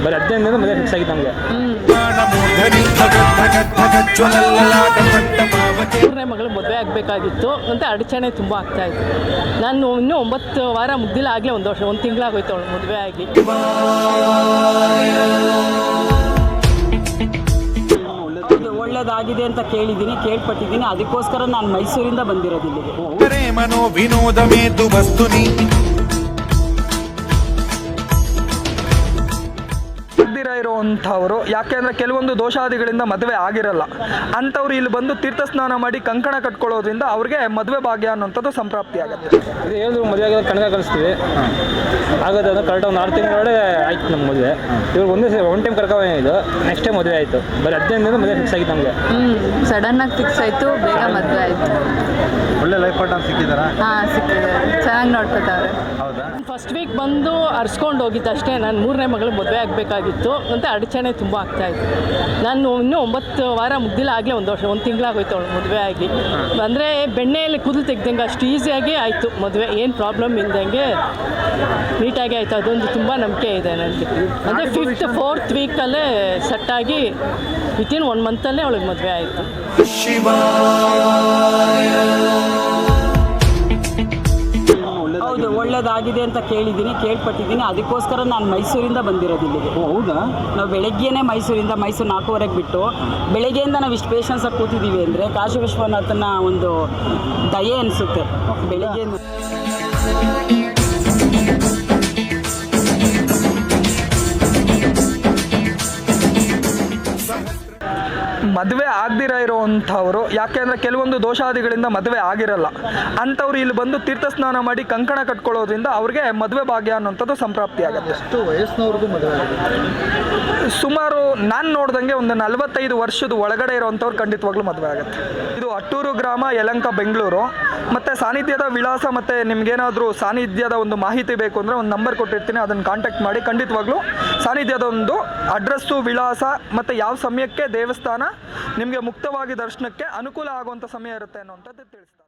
ಬರೀ 15 ದಿನದ ಮದುವೆ ಫಿಕ್ಸ್ ಆಗಿತ್ತು ನಮಗೆ. ಮೂರನೇ ಮಗಳು ಮದುವೆ ಆಗಬೇಕಾಗಿತ್ತು ಅಂತ ಅಡಚಣೆ ತುಂಬ ಆಗ್ತಾಯಿತ್ತು. ನಾನು ಇನ್ನೂ 9 ವಾರ ಮುಗ್ದಿಲ್ಲ, ಆಗಲೇ ಒಂದು ತಿಂಗಳಾಗೋಯ್ತು ಅವಳು ಮದುವೆ ಆಗಿ. ಒಳ್ಳೇದಾಗಿದೆ ಅಂತ ಕೇಳ್ಪಟ್ಟಿದ್ದೀನಿ. ಅದಕ್ಕೋಸ್ಕರ ನಾನು ಮೈಸೂರಿಂದ ಬಂದಿರೋದಿಲ್ಲ. ಮನೋ ವಿನೋದ ಮೇದು ವಸ್ತುನಿ ಇರುವಂಥವ್ರು, ಯಾಕೆಂದರೆ ಕೆಲವೊಂದು ದೋಷಾದಿಗಳಿಂದ ಮದುವೆ ಆಗಿರಲ್ಲ ಅಂಥವ್ರು ಇಲ್ಲಿ ಬಂದು ತೀರ್ಥ ಸ್ನಾನ ಮಾಡಿ ಕಂಕಣ ಕಟ್ಕೊಳ್ಳೋದ್ರಿಂದ ಅವ್ರಿಗೆ ಮದುವೆ ಭಾಗ್ಯ ಅನ್ನೋಂಥದ್ದು ಸಂಪ್ರಾಪ್ತಿ ಆಗುತ್ತೆ. ಇದು ಹೇಳಿದ್ರು ಮದುವೆ ಆಗೋದು ಕಣಗ ಕಳಿಸ್ತೀವಿ ಆಗೋದು, ಅದು ಕರೆಕ್ಟ್ ಒಂದು 6 ತಿಂಗಳೊಳಗೆ ಆಯ್ತು ನಮ್ಮ ಮದುವೆ. ಇವಾಗ ಒನ್ ಟೈಮ್ ಕರ್ಕೊಂಡು ನೆಕ್ಸ್ಟ್ ಟೈಮ್ ಮದುವೆ ಆಯಿತು. ಬರೀ 15 ದಿನದ ಮದುವೆ ಫಿಕ್ಸ್ ಆಗಿತ್ತು ನಮಗೆ. ಸಡನ್ನಾಗಿ ಫಿಕ್ಸ್ ಆಯಿತು, ಬೇಗ ಮದುವೆ ಆಯಿತು. ಒಳ್ಳೆ ಲೈಫ್ ಪಾರ್ಟ್ನರ್ ಸಿಕ್ಕಿದಾರಾ? ಹಾಂ, ಸಿಕ್ಕಿದ್ದಾರೆ, ಚೆನ್ನಾಗಿ ನೋಡ್ಕೊತಾರೆ. ಹೌದಾ? ಫಸ್ಟ್ ವೀಕ್ ಬಂದು ಅರ್ಸ್ಕೊಂಡು ಹೋಗಿದ್ದು ಅಷ್ಟೇ. ನಾನು ಮೂರನೇ ಮಗಳು ಮದುವೆ ಆಗಬೇಕಾಗಿತ್ತು ಅಂತ ಅಡಚಣೆ ತುಂಬ ಆಗ್ತಾಯಿತ್ತು. ನಾನು ಇನ್ನೂ 9 ವಾರ ಮುಗ್ದಿಲ್ಲ, ಆಗಲೇ ಒಂದು ತಿಂಗಳಾಗೋಯ್ತು ಅವಳು ಮದುವೆ ಆಗಿ. ಅಂದರೆ ಬೆಣ್ಣೆಯಲ್ಲಿ ಕೂದಲು ತೆಗ್ದಂಗೆ ಅಷ್ಟು ಈಸಿಯಾಗಿ ಆಯಿತು ಮದುವೆ, ಏನು ಪ್ರಾಬ್ಲಮ್ ಇಲ್ದಂಗೆ ನೀಟಾಗಿ ಆಯಿತು. ಅದೊಂದು ತುಂಬ ನಂಬಿಕೆ ಇದೆ ನನಗೆ. ಅಂದರೆ 4th ವೀಕಲ್ಲೇ ಸೆಟ್ಟಾಗಿ ವಿತಿನ್ 1 ಮಂತಲ್ಲೇ ಅವಳಿಗೆ ಮದುವೆ ಆಯಿತು. ಹೌದು, ಒಳ್ಳೇದಾಗಿದೆ ಅಂತ ಕೇಳ್ಪಟ್ಟಿದ್ದೀನಿ. ಅದಕ್ಕೋಸ್ಕರ ನಾನು ಮೈಸೂರಿಂದ ಬಂದಿರೋದಿಲ್ಲ. ಹೌದಾ? ನಾವು ಬೆಳಗ್ಗೆನೇ ಮೈಸೂರು 4:15 ಬಿಟ್ಟು ಬೆಳಗ್ಗೆಯಿಂದ ನಾವು ಇಷ್ಟು ಪೇಷನ್ಸಾಗಿ ಕೂತಿದ್ದೀವಿ ಅಂದರೆ ಕಾಶಿ ವಿಶ್ವನಾಥನ ಒಂದು ದಯೆ ಅನಿಸುತ್ತೆ. ಬೆಳಗ್ಗೆ ಮದುವೆ ಇರೋವಂಥವ್ರು, ಯಾಕೆಂದರೆ ಕೆಲವೊಂದು ದೋಷಾದಿಗಳಿಂದ ಮದುವೆ ಆಗಿರಲ್ಲ ಅಂಥವ್ರು ಇಲ್ಲಿ ಬಂದು ತೀರ್ಥ ಸ್ನಾನ ಮಾಡಿ ಕಂಕಣ ಕಟ್ಕೊಳ್ಳೋದ್ರಿಂದ ಅವ್ರಿಗೆ ಮದುವೆ ಭಾಗ್ಯ ಅನ್ನೋಂಥದ್ದು ಸಂಪ್ರಾಪ್ತಿ ಆಗುತ್ತೆ. ಎಷ್ಟು ವಯಸ್ಸಿನವ್ರಿಗೂ ಮದುವೆ ಆಗುತ್ತೆ? ಸುಮಾರು ನಾನು ನೋಡ್ದಂಗೆ ಒಂದು 45 ವರ್ಷದ ಒಳಗಡೆ ಇರೋವಂಥವ್ರು ಖಂಡಿತವಾಗ್ಲೂ ಮದುವೆ ಆಗುತ್ತೆ. ಇದು ಅಟ್ಟೂರು ಗ್ರಾಮ, ಯಲಹಂಕ, ಬೆಂಗಳೂರು. ಮತ್ತು ಸಾನ್ನಿಧ್ಯದ ವಿಳಾಸ ಮತ್ತು ನಿಮ್ಗೇನಾದರೂ ಸಾನ್ನಿಧ್ಯದ ಒಂದು ಮಾಹಿತಿ ಬೇಕು ಅಂದರೆ ಒಂದು ನಂಬರ್ ಕೊಟ್ಟಿರ್ತೀನಿ, ಅದನ್ನು ಕಾಂಟ್ಯಾಕ್ಟ್ ಮಾಡಿ. ಖಂಡಿತವಾಗ್ಲೂ ಸಾನ್ನಿಧ್ಯದ ಒಂದು ಅಡ್ರೆಸ್ಸು, ವಿಳಾಸ ಮತ್ತು ಯಾವ ಸಮಯಕ್ಕೆ ದೇವಸ್ಥಾನ ನಿಮಗೆ ಮುಕ್ತವಾಗಿ ದರ್ಶನಕ್ಕೆ ಅನುಕೂಲ ಆಗುವಂಥ ಸಮಯ ಇರುತ್ತೆ ಅನ್ನೋಂಥದ್ದು ತಿಳಿಸ್ತಾರೆ.